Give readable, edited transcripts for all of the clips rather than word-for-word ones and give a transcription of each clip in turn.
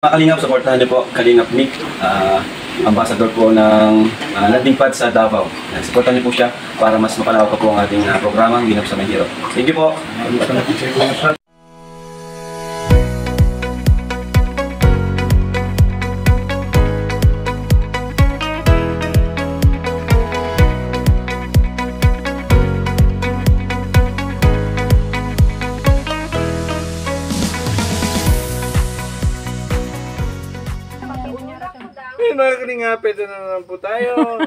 Mga Kalingap, supportahan niyo po Kalingap Nick, ambassador po ng landing pad sa Davao. Supportahan niyo po siya para mas mapalawak po ang ating programang Ginap sa Mahiro. Thank you po. Mga Kalingap, ito na naman po tayo.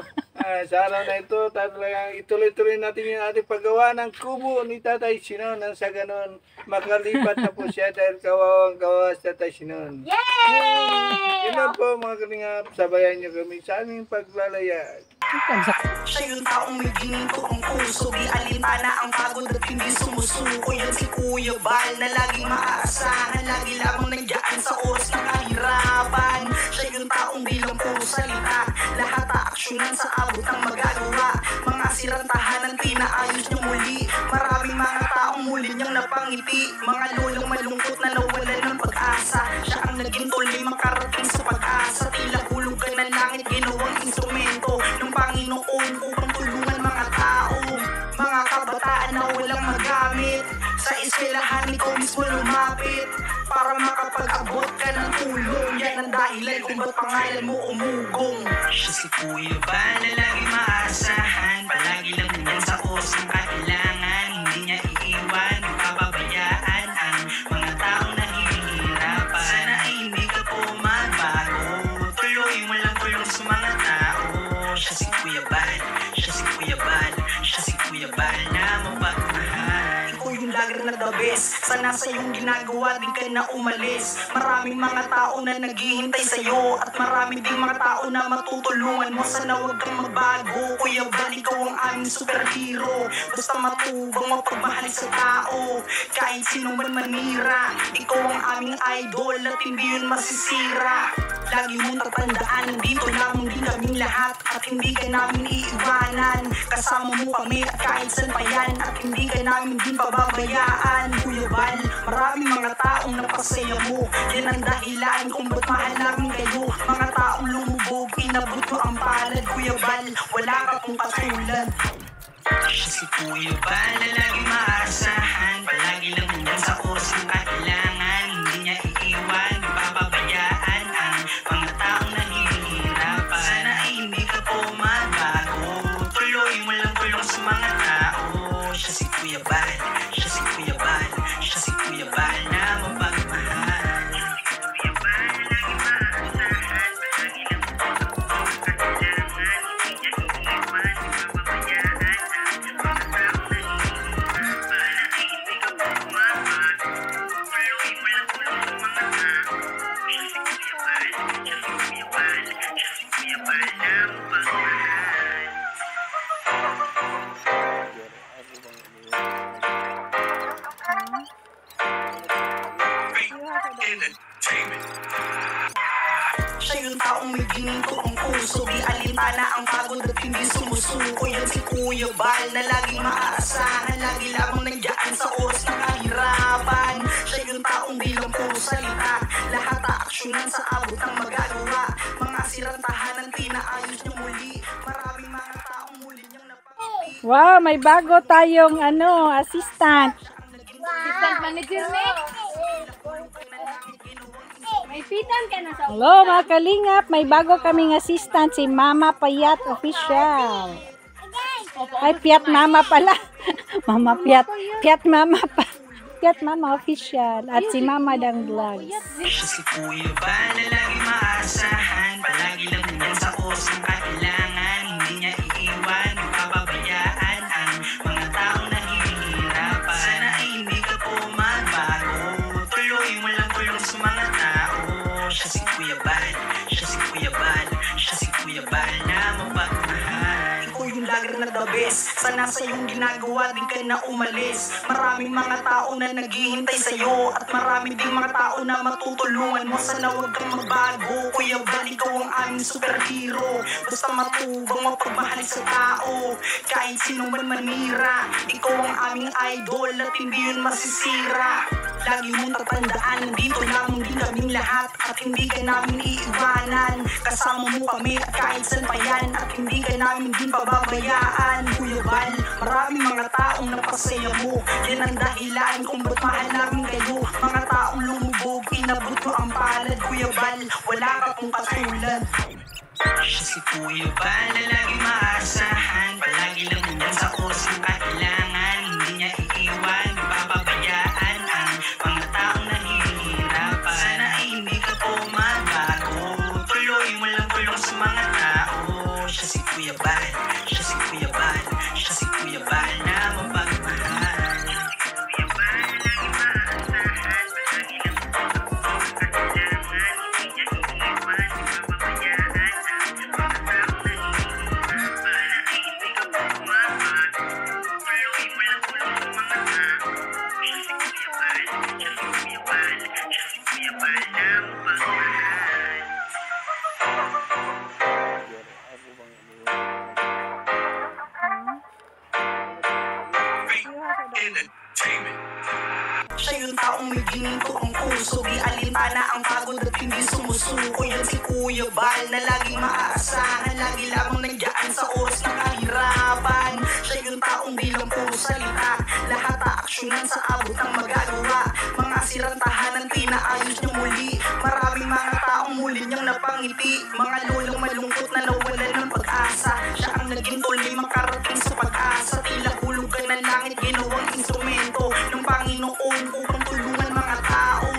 Sa araw na ito, talagang ituloy-tuloy natin yung ating paggawa ng kubo ni Tatay Sinon. Nang sa ganon, makalipat na po siya dahil kawawang-kawa sa Tatay Sinon. Yay! Yun lang po mga Kalingap, sabayan niyo kami sa aming paglalaya. Siya yung taong may gininto ang puso, di alintana ang pagod at hindi sumusuko. Yan si Kuya Bal na laging maaasahan, lagi lamang nandiyan sa oras ng kahirapan. Siya yung taong bilang puro salita, lahat aaksyonan sa abot ang magagawa. Mga sirang tahanan pinaayos niyo muli, maraming mga taong muli niyang napangiti. Mga lolang malungkot na nawalan ng pag-asa, siya ang naging tuloy makarating sa pag-asa. Tila hulugan ng langit, ginawang instrumento ng Panginoon upang tulungan mga tao, mga kabataan na walang magamit. Sa eskwelahan ikaw mismo lumapit para makapag-abot ka ng tulong. Yan ang dahilan kung ba't pangalan mo umugong. Siya si Kuya Bal na lagi maasahan, palagi lang yan sa oras ng kailangan. Hindi niya iiwan, pababayaan ang mga taong nahihirapan. Sana ay hindi ka po magbago, tuloy mo lang tulong sa mga tao. Siya si Kuya Bal, siya si Kuya Bal, siya si Kuya Bal na mapagmahal. Ikaw yung lagir na the best, sana sa iyong ginagawa din ka na umalis. Maraming mga tao na naghihintay sa'yo, at marami ding mga tao na matutulungan mo. Sana huwag kang magbago, Kuya Bal, ikaw ang aming superhero. Basta matubang mapagmahal sa tao, kahit sino man manira. Ikaw ang aming idol at hindi yun masisira. Lagi mong tatandaan, nandito lamang din kaming lahat, at hindi ka namin iiwanan. Kasama mo kami at kahit saan pa yan, at hindi ka namin din pababayaan. Kuya Bal, maraming mga taong napasaya mo, yan ang dahilan kung ba't mahal namin kayo. Mga taong lumubog, inabot mo ang palad. Kuya Bal, wala ka pong katulad. Siya si Kuya Bal na lagi maasahan, palagi lang yan sa oras ng kailangan. Hindi niya iiwan, pababayaan ang mga taong nahihirapan. Sana ay hindi ka po magbago, tuloy mo lang tulong sa mga tao. Siya si Kuya Bal, siya si Kuya Bal, siya si Kuya Bal na mapagmahal. Siya yung taong may gininto ang puso, di alintana ang pagod at hindi sumusuko. Yan si Kuya Bal na laging maaasahan, lagi lamang nandiyan sa oras ng kahirapan. Siya yung taong bilang puro salita, lahat aaksyonan sa abot ang magagawa. Mga sirang tahanan pinaayos niyo muli, maraming mga taong muli niyang napangiti. Wow, may bago tayong assistant. Assistant manager Nick. May pitan ka na sa Hello mga Kalingap, may bago kaming assistant, si Mama Payat Official. Ay, Piat Mama pala. Mama Piat. Piat Mama pa. Piat Mama Official. At si Mama Dang Vlogs. Siya si Kuya Bal na lagi maasahan, palagi lang yan sa oras ng kailangan. Hindi niya iiwan, pababayaan ang mga taong nahihirapan. Sana ay hindi ka po magbago, tuloy mo lang tulong sa mga tao. Siya si Kuya Bal, siya si Kuya Bal, siya si Kuya Bal na mapagmahal. Ikaw yung lagir na na the best. Sana sa iyong ginagawa din ka na umalis. Maraming mga tao na naghihintay sa'yo, at marami ding mga tao na matutulungan mo. Sana huwag kang magbago, Kuya Val, ikaw ang aming superhero. Basta matubang mapagmahal sa tao, kahit sino man manira. Ikaw ang aming idol at hindi yun masisira. Lagi mong tatandaan, nandito lamang din kaming lahat, at hindi ka namin iiwanan. Kasama mo kami at kahit saan pa yan, at hindi ka namin din pababayaan. Kuya Val, maraming mga taong napasaya mo, yan ang dahilan kung ba't mahal namin kayo. Mga taong lumubog, inabot mo ang palad. Kuya Val, wala ka kung katulad. Siya si Kuya Val na lagi maasahan, palagi lang nandyan sa oras ng kailangan. Hindi niya iiwan, papabayaan ang mga taong nahihirapan. Sana ay hindi ka po magbago, tuloy mo lang tulong sa mga tao. Siya si Kuya Val, siya si Kuya Val, siya si Kuya Val na mapagmahal. Kuya Val na lagi maasahan, palagi lang nandyan sa oras ng kailangan. Hindi niya iiwan, papabayaan ang mga taong nahihirapan. Sana ay hindi ka po magbago, tuloy mo lang tulong sa mga tao. Siya si Kuya Val, siya si Kuya Val, siya si Kuya Val na mapagmahal. Siya yung taong may ginto ang puso, di alintana ang pagod at hindi sumusuko. Yan si Kuya Val na laging maaasahan, lagi lamang nandiyan sa oras ng kahirapan. Siya yung taong bilang puro salita, lahat aaksyonan sa abot ng magagawa. Mga sirang tahanan pinaayos niya muli, maraming mga taong muli niyang napangiti. Mga lolang malungkot na nawalan ng pag-asa, siya ang naging tuloy makarating sa pag-asa. Tila hulugan ng langit, ginawang instrumento ng Panginoon upang tulungan mga tao.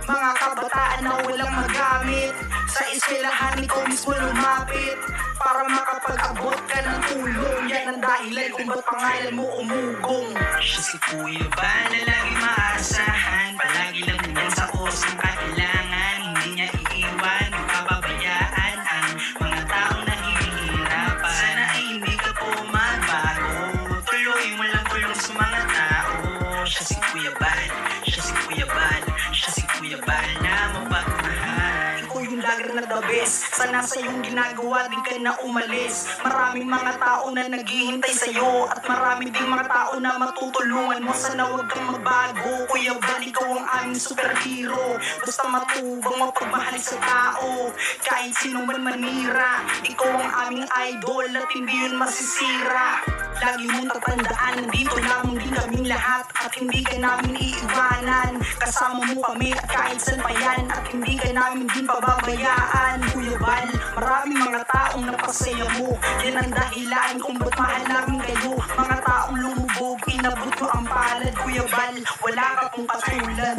Mga kabataan na walang magamit, sa eskwelahan ikaw mismo lumapit para makapag-abot ka ng tulong. Yan ang dahilan kung ba't pangalan mo umugong. Siya si Kuya Val na lagi maasahan, palagi lang nandyan sa oras ng kailangan. Hindi niya iiwan, papabayaan ang mga taong nahihirapan. Sana ay hindi ka po magbago, tuloy mo lang tulong sa mga tao. Siya si Kuya Val, siya si Kuya Val, siya si Kuya Val na mapagmahal. Ikaw yung lager na the best, sana sa iyong ginagawa din ka na umalis. Maraming mga tao na naghihintay sa'yo, at marami ding mga tao na matutulungan mo. Sana huwag kang magbago, Kuya Val, ikaw ang aming superhero. Basta matubang mapagmahal sa tao, kahit sino man manira. Ikaw ang aming idol at hindi yun masisira. Lagi mong tatandaan, nandito lamang din kaming lahat, at hindi ka namin iiwanan. Kasama mo kami at kahit saan pa yan, at hindi ka namin din pababayaan. Kuya Val, maraming mga taong napasaya mo, yan ang dahilan kung ba't mahal namin kayo. Mga taong lumubog, inabot mo ang palad. Kuya Val, wala ka kung katulad.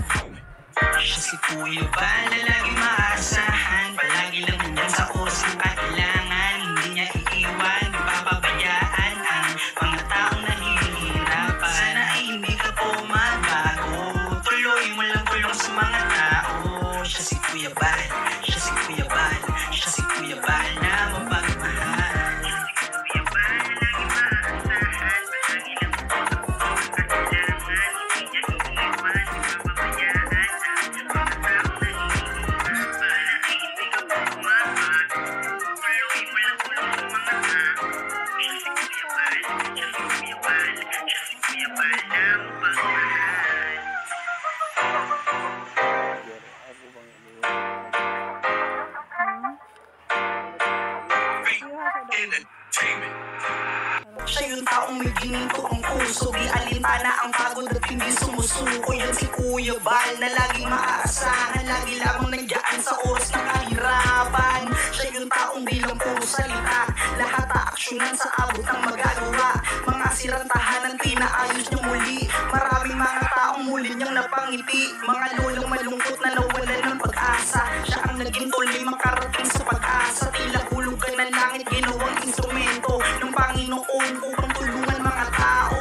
Siya si Kuya Val na lagi maasahan, palagi lang nandyan sa oras ng kailangan. Hindi niya iiwan, papabayaan ang mga taong nahihirapan. Sana ay hindi ka po magbago, tuloy mo lang tulong sa mga tao. Siya si Kuya Val, siya si Kuya Val, siya si Kuya Val na mapagmahal. Kuya Val na lagi maasahan, palagi lang nandyan sa oras ng kailangan. Hindi niya iiwan, papabayaan ang mga taong nahihirapan. Sana ay hindi ka po magbago, tuloy mo lang tulong sa mga tao. Siya si Kuya Val, siya si Kuya Val, siya si Kuya Val na mapagmahal. Siya yung taong may ginto ang puso, di alintana ang pagod at hindi sumusuko. Yan si Kuya Val na laging maaasahan, lagi lamang nandiyan sa oras ng kahirapan. Siya yung taong bilang puro salita, lahat aaksyonan sa abot ng magagawa. Mga sirang tahanan pinaayos niya muli, maraming mga taong muli niyang napangiti. Mga lolang malungkot na nawalan ng pag-asa, siya ang naging tuloy makarating sa pag-asa. Tila hulugan ng langit, ginawang instrumento ng Panginoon upang tulungan mga tao.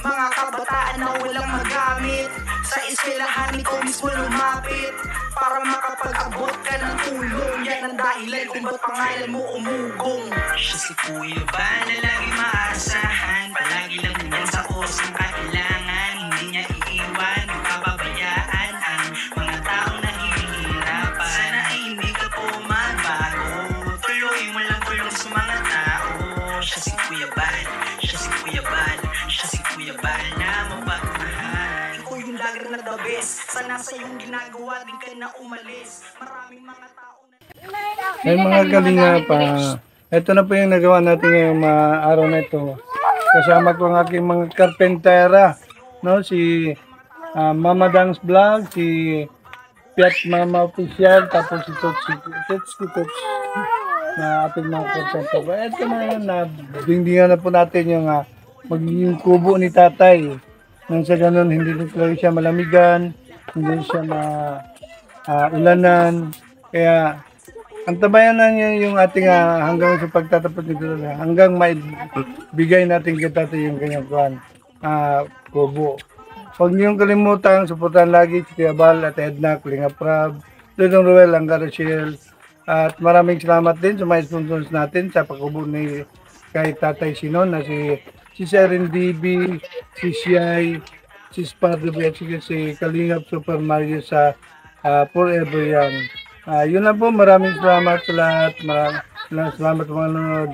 Mga kabataan na walang magamit, sa eskwelahan ikaw mismo lumapit para makapag-abot ka ng tulong. Yan ng dahilan kung ba't pangalan mo umugong. Siya si Kuya Bal na lagi maasahan, palagi lang yan sa oras ng kailangan. Hindi niya iiwan, pababayaan ang mga taong nahihirapan. Sana ay hindi ka po magbago, tuloy mo lang tulong sa mga tao. Siya si Kuya Bal, siya si Kuya Bal, siya si Kuya Bal na mapagmahal. Ikaw yung lager na the best, sana sa iyong ginagawa din ka na umalis. Maraming mga tao na... May mga galinga pa. Ito na po yung nagawa natin ngayong mga araw na ito. Kasama ko ang aking mga karpentera. No? Si Mama Dang's Vlog, si Piat Mama Official, tapos si Tots na ating mga karpentera. Ito na yun, dingdingan na po natin yung magiging kubo ni tatay. Nang sa ganun, hindi rin siya malamigan, hindi siya ulanan. Kaya, antabayan na niya yung ating hanggang sa pagtatapos nito, hanggang maibigay natin kay tatay yung kanyang kubo. Huwag niyong kalimutan, suportahan lagi si Kuya Bal at Edna, Kulinga Prab, Lulong Ruel, Angga Rochelle, at maraming salamat din sa mga sponsors natin sa pagkubo ni kay Tatay Sinon na si Seren DB, si Siay, si Spardo at si Kalingap Super Mario sa Forever Young. Yun lang po, maraming salamat sa lahat. Maraming salamat mga nanonood.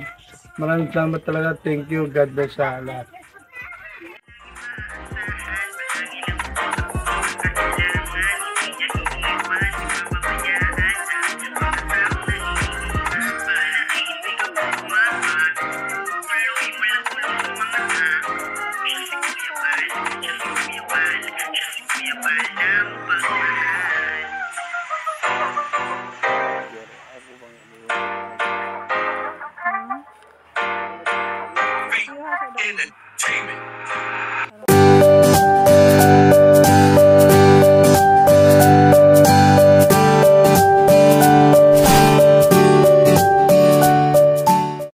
Maraming salamat talaga. Thank you. God bless sa lahat. Entertainment.